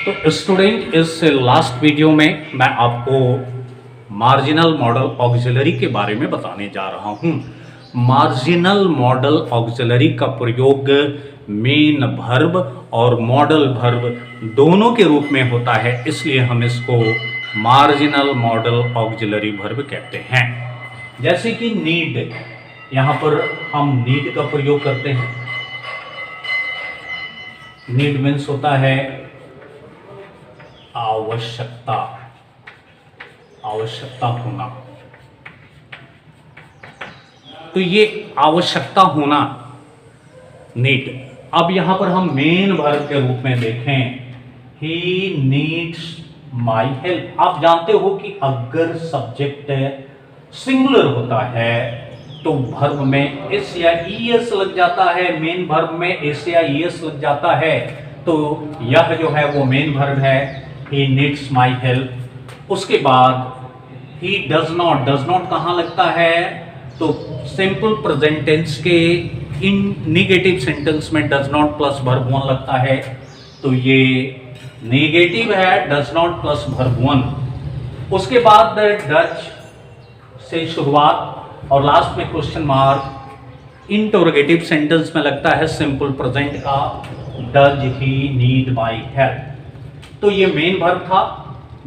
तो स्टूडेंट, इस last video में मैं आपको मार्जिनल मॉडल ऑक्सिलरी के बारे में बताने जा रहा हूं। मार्जिनल मॉडल ऑक्सिलरी का प्रयोग मेन वर्ब और मॉडल वर्ब दोनों के रूप में होता है, इसलिए हम इसको मार्जिनल मॉडल ऑक्सिलरी वर्ब कहते हैं। जैसे कि नीड, यहां पर हम नीड का प्रयोग करते हैं। नीड मीन्स होता है आवश्यकता, आवश्यकता होना। तो ये आवश्यकता होना नीड। अब यहां पर हम मेन वर्ब के रूप में देखें, ही नीड्स माई हेल्प। आप जानते हो कि अगर सब्जेक्ट सिंगुलर होता है तो वर्ब में एस या ईएस लग जाता है, मेन वर्ब में एस या ईएस लग जाता है। तो यह जो है वो मेन वर्ब है, he needs my help। उसके बाद he does not कहाँ लगता है? तो सिंपल प्रेजेंट टेंस के इन निगेटिव सेंटेंस में does not plus verb one लगता है, तो ये नेगेटिव है, does not plus verb one. उसके बाद डच से शुरुआत और लास्ट में क्वेश्चन मार्क इंटरोगेटिव सेंटेंस में लगता है सिंपल प्रेजेंट का, does he need my help. तो ये मेन वर्ब था।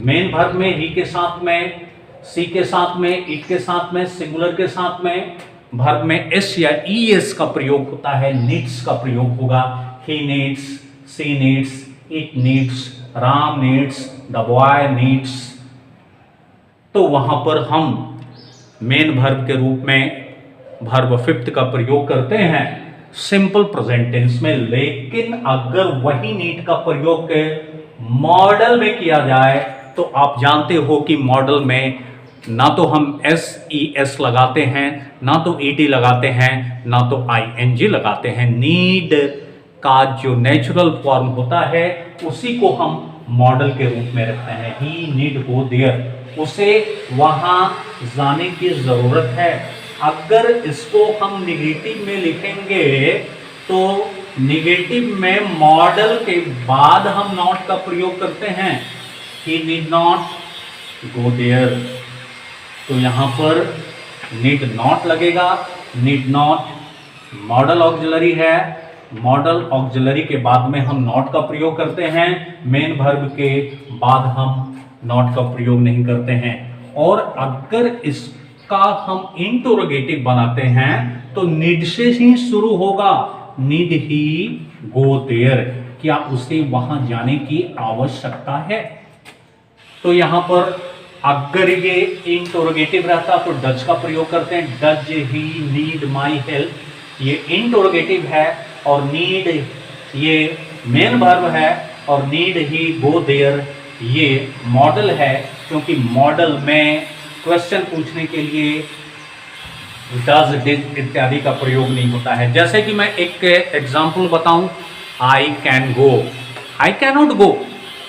मेन वर्ब में ही के साथ में, सी के साथ में, इट के साथ में, सिंगुलर के साथ में वर्ब में एस या ईएस का प्रयोग होता है, नीड्स का प्रयोग होगा। He needs, she needs, it needs, Ram needs, the boy needs. तो वहां पर हम मेन वर्ब के रूप में वर्ब फिफ्थ का प्रयोग करते हैं सिंपल प्रेजेंट टेंस में। लेकिन अगर वही नीड का प्रयोग मॉडल में किया जाए तो आप जानते हो कि मॉडल में ना तो हम एस ई एस लगाते हैं, ना तो ई टी लगाते हैं, ना तो आई एन जी लगाते हैं। नीड का जो नेचुरल फॉर्म होता है उसी को हम मॉडल के रूप में रखते हैं। ही नीड गो देयर, उसे वहां जाने की जरूरत है। अगर इसको हम निगेटिव में लिखेंगे तो निगेटिव में मॉडल के बाद हम नॉट का प्रयोग करते हैं, ही नीड नॉट गो देयर। तो यहां पर नीड नॉट लगेगा। नीड नॉट मॉडल ऑक्सिलरी है, मॉडल ऑक्सिलरी के बाद में हम नॉट का प्रयोग करते हैं, मेन वर्ब के बाद हम नॉट का प्रयोग नहीं करते हैं। और अगर इसका हम इंटरोगेटिव बनाते हैं तो नीड से ही शुरू होगा, नीड ही गो देयर, क्या उसे वहां जाने की आवश्यकता है। तो यहां पर अगर ये इंटरोगेटिव रहता तो डज का प्रयोग करते हैं, does he need my help. ये इंटरोगेटिव है और नीड ये मेन वर्ब है और नीड ही गो देयर ये मॉडल है, क्योंकि मॉडल में क्वेश्चन पूछने के लिए डज, डिड इत्यादि का प्रयोग नहीं होता है। जैसे कि मैं एक एग्जांपल बताऊं, I can go, I can not go,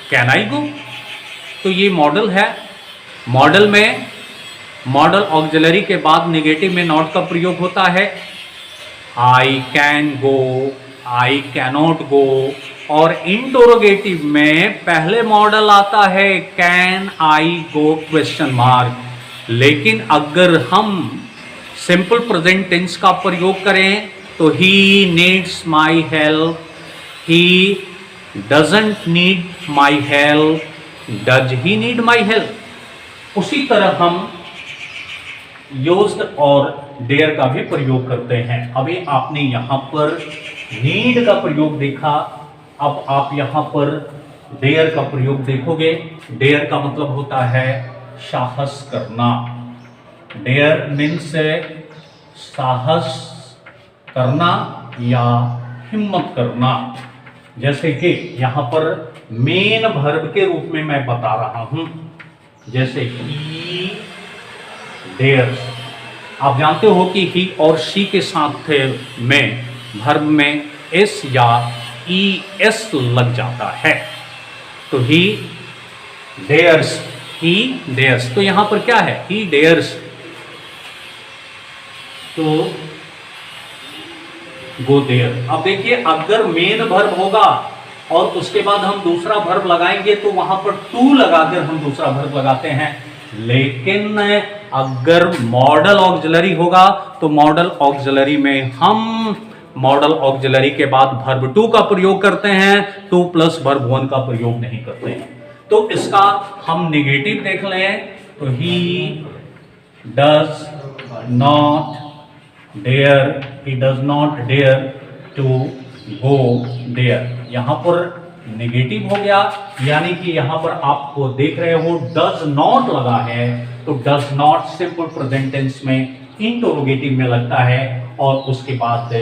can I go. तो ये मॉडल है। मॉडल में मॉडल ऑक्सिलरी के बाद नेगेटिव में नॉट का प्रयोग होता है। आई can go, I cannot go. और इंटरोगेटिव में पहले मॉडल आता है can I go question mark. लेकिन अगर हम सिंपल प्रेजेंट टेंस का प्रयोग करें तो he needs my help, he doesn't need my help, does he need my help. उसी तरह हम यूज्ड और डेयर का भी प्रयोग करते हैं। अभी आपने यहां पर नीड का प्रयोग देखा, अब आप यहां पर डेयर का प्रयोग देखोगे। डेयर का मतलब होता है साहस करना। डेयर मीन्स साहस करना या हिम्मत करना। जैसे कि यहां पर मेन वर्ब के रूप में मैं बता रहा हूं, जैसे ही डेयर्स। आप जानते हो कि ही और शी के साथ में वर्ब में एस या ई एस लग जाता है, तो ही डेयर्स, ही डेयर्स। तो यहां पर क्या है, ही डेयर्स, तो गो देयर। अब देखिए, अगर मेन वर्ब होगा और उसके बाद हम दूसरा वर्ब लगाएंगे तो वहां पर टू लगाकर हम दूसरा वर्ब लगाते हैं। लेकिन अगर मॉडल ऑक्सिलरी होगा तो मॉडल ऑक्सिलरी में हम मॉडल ऑक्सिलरी के बाद वर्ब टू का प्रयोग करते हैं, टू प्लस वर्ब वन का प्रयोग नहीं करते हैं। तो इसका हम नेगेटिव देख लें तो he does not dare, he does not dare to go there. यहां पर नेगेटिव हो गया, यानी कि यहां पर आपको देख रहे हो डज नॉट लगा है, तो does not simple present tense में इंटरोगेटिव में लगता है और उसके बाद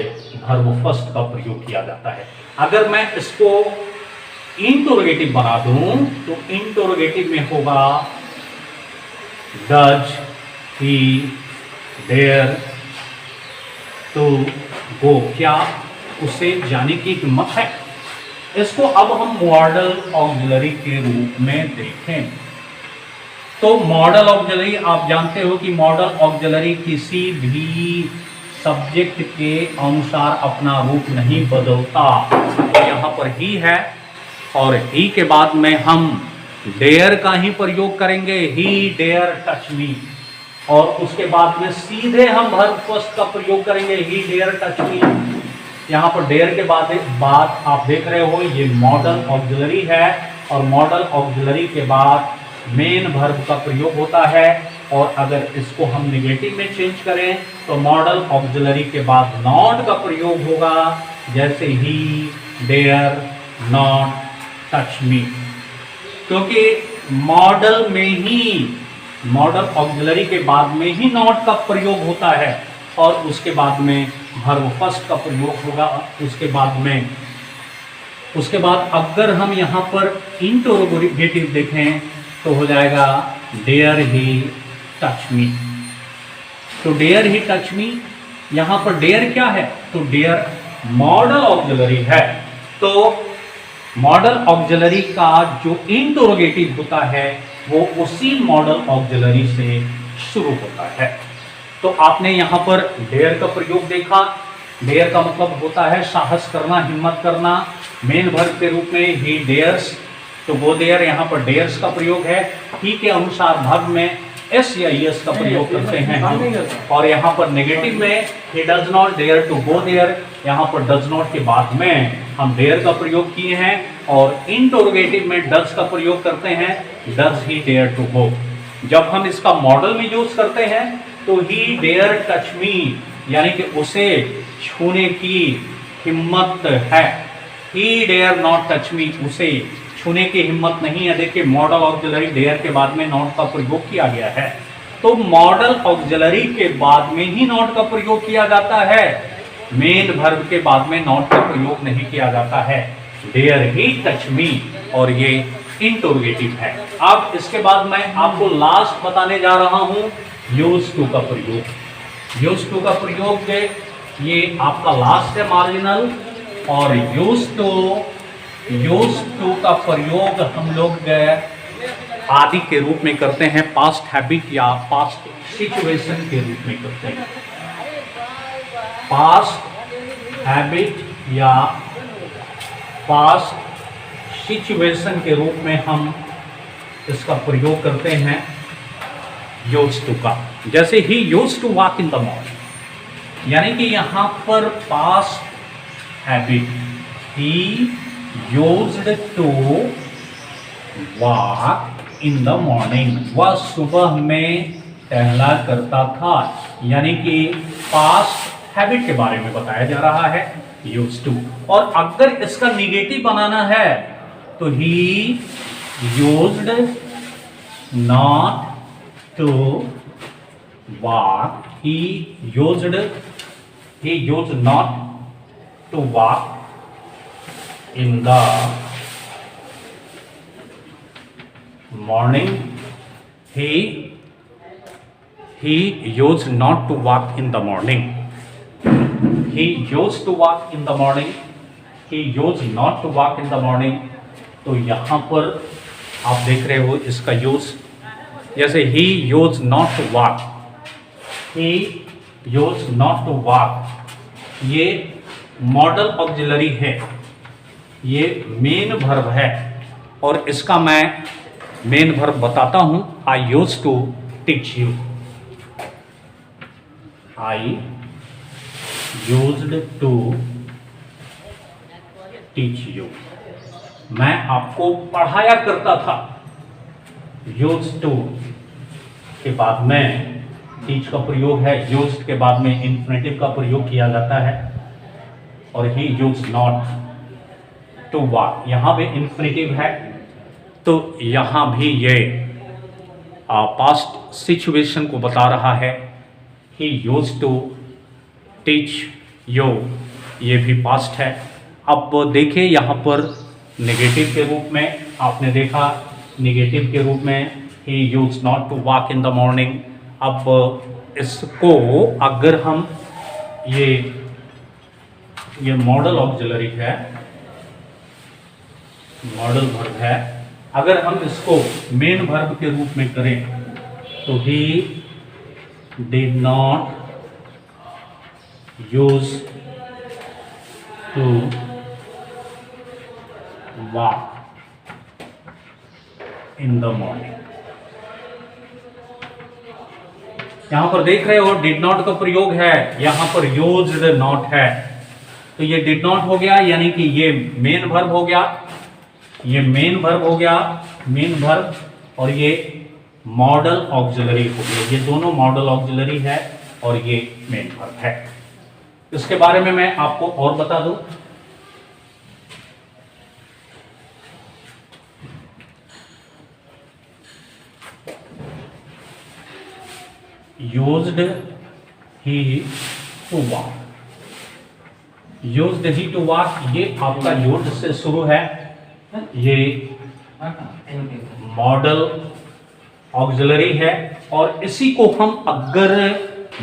वर्ब फर्स्ट का प्रयोग किया जाता है। अगर मैं इसको इंटरोगेटिव बना दूं तो इंटरोगेटिव में होगा does he dare to go, क्या उसे जाने की हिम्मत है। इसको अब हम मॉडल ऑक्सिलरी के रूप में देखें तो मॉडल ऑक्सिलरी आप जानते हो कि मॉडल ऑक्सिलरी किसी भी सब्जेक्ट के अनुसार अपना रूप नहीं बदलता। तो यहां पर ही है और ही के बाद में हम डेयर का ही प्रयोग करेंगे, ही डेयर टच मी, और उसके बाद में सीधे हम वर्ब फर्स्ट का प्रयोग करेंगे, ही डेयर टच मी। यहाँ पर डेयर के बाद आप देख रहे हो ये मॉडल ऑक्सिलरी है और मॉडल ऑक्सिलरी के बाद मेन वर्ब का प्रयोग होता है। और अगर इसको हम नेगेटिव में चेंज करें तो मॉडल ऑक्सिलरी के बाद नॉट का प्रयोग होगा, जैसे he dare not touch me, क्योंकि मॉडल में ही मॉडल ऑक्सिलरी के बाद में ही नॉट का प्रयोग होता है और उसके बाद में वर्ब फर्स्ट का प्रयोग होगा। उसके बाद अगर हम यहाँ पर इंटरोगेटिव देखें तो हो जाएगा डेयर ही टच मी। तो डेयर ही टच मी, यहाँ पर डेयर क्या है तो डेयर मॉडल ऑक्सिलरी है। तो मॉडल ऑक्सिलरी का जो इंटरोगेटिव होता है वो उसी मॉडल ऑक्सिलरी से शुरू होता है। तो आपने यहाँ पर डेयर का प्रयोग देखा। डेयर का मतलब होता है साहस करना, हिम्मत करना। मेन वर्ब के रूप में ही डेयर्स तो गो देयर, यहाँ पर डेयर्स का प्रयोग है। ही के अनुसार वर्ब में एस या एस का प्रयोग करते हैं हम। और यहाँ पर नेगेटिव में he does not dare to go there, यहाँ पर डज नॉट के बाद में हम डेयर का प्रयोग किए हैं। और इंटरोगेटिव में डज का प्रयोग करते हैं, does he dare to go. जब हम इसका मॉडल में यूज करते हैं तो ही डेयर टच मी, यानी कि उसे छूने की हिम्मत है। He dare not touch me, उसे छूने की हिम्मत नहीं है। देखिए मॉडल ऑक्सिलरी डेयर के बाद में नॉट का प्रयोग किया गया है। तो मॉडल ऑक्सिलरी के बाद में ही नॉट का प्रयोग किया जाता है, मेन वर्ब के बाद में नॉट का प्रयोग नहीं किया जाता है। डेयर ही टच मी और ये इंटरोगेटिव है। अब इसके बाद मैं आपको लास्ट बताने जा रहा हूं यूज टू का प्रयोग। यूज टू का प्रयोग ये आपका लास्ट है मार्जिनल। और यूज टू का प्रयोग हम लोग आदि के रूप में करते हैं, पास्ट हैबिट या पास्ट सिचुएशन के रूप में करते हैं। पास्ट हैबिट या पास्ट सिचुएशन के रूप में हम इसका प्रयोग करते हैं यूज्ड टू का। जैसे he used to walk in the morning, यानी कि यहाँ पर past habit, he used to walk in the morning, वह सुबह में टहला करता था। यानी कि पास्ट हैबिट के बारे में बताया जा रहा है यूज्ड टू। और अगर इसका निगेटिव बनाना है तो he used not to walk, he used not to walk in the morning. He used not to walk in the morning. He used to walk in the morning. He used not to walk in the morning. तो यहाँ पर आप देख रहे हो इसका use, जैसे he used not to walk, he used not to walk, ये मॉडल ऑक्सिलरी है। ये मेन वर्ब है और इसका मैं मेन वर्ब बताता हूं। I use to teach you, I used to teach you, मैं आपको पढ़ाया करता था। यूज टू के बाद में टीच का प्रयोग है, यूज्ड के बाद में इन्फिनेटिव का प्रयोग किया जाता है। और ही यूज नॉट टू वॉक, यहां पे इन्फिनेटिव है तो यहां भी ये पास्ट सिचुएशन को बता रहा है। ही यूज टू टीच यू, ये भी पास्ट है। अब देखिए यहाँ पर नेगेटिव के रूप में आपने देखा, नेगेटिव के रूप में ही use not to walk in the morning. अब इसको अगर हम ये मॉडल ऑक्सिलरी है, मॉडल वर्ब है, अगर हम इसको मेन वर्ब के रूप में करें तो he did not use to walk in the morning. यहां पर देख रहे हो डिड नॉट का प्रयोग है, यहां पर यूज्ड नॉट है, तो ये डिड नॉट हो गया, यानी कि ये मेन वर्ब हो गया, ये मेन वर्ब हो गया, मेन वर्ब, और ये मॉडल ऑक्सिलरी हो गया। ये दोनों मॉडल ऑक्सिलरी है और ये मेन वर्ब है। इसके बारे में मैं आपको और बता दूं, used he to walk, used he to walk, ये आपका यूज्ड से शुरू है, ये मॉडल ऑक्सिलरी है, और इसी को हम अगर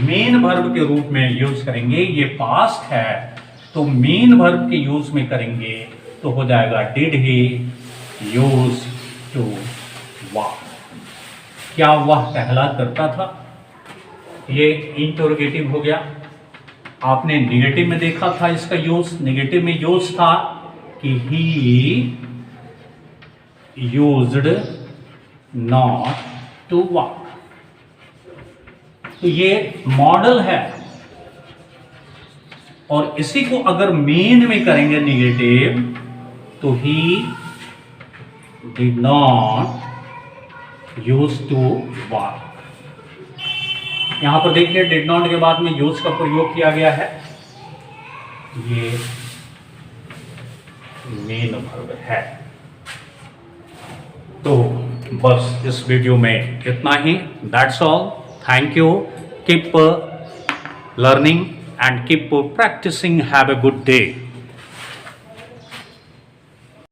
मेन वर्ब के रूप में यूज करेंगे, ये पास्ट है तो मेन वर्ब के यूज में करेंगे तो हो जाएगा did he use to walk, क्या वह टहला करता था। ये इंटरोगेटिव हो गया। आपने निगेटिव में देखा था इसका यूज, निगेटिव में यूज था कि he used not to walk, तो ये मॉडल है, और इसी को अगर मेन में करेंगे निगेटिव तो he did not use to walk. यहां पर देखिए डिड नॉट के बाद में यूज का प्रयोग किया गया है, ये मेन वर्ब है। तो बस इस वीडियो में इतना ही, that's all, thank you, keep learning and keep practicing. Have a good day.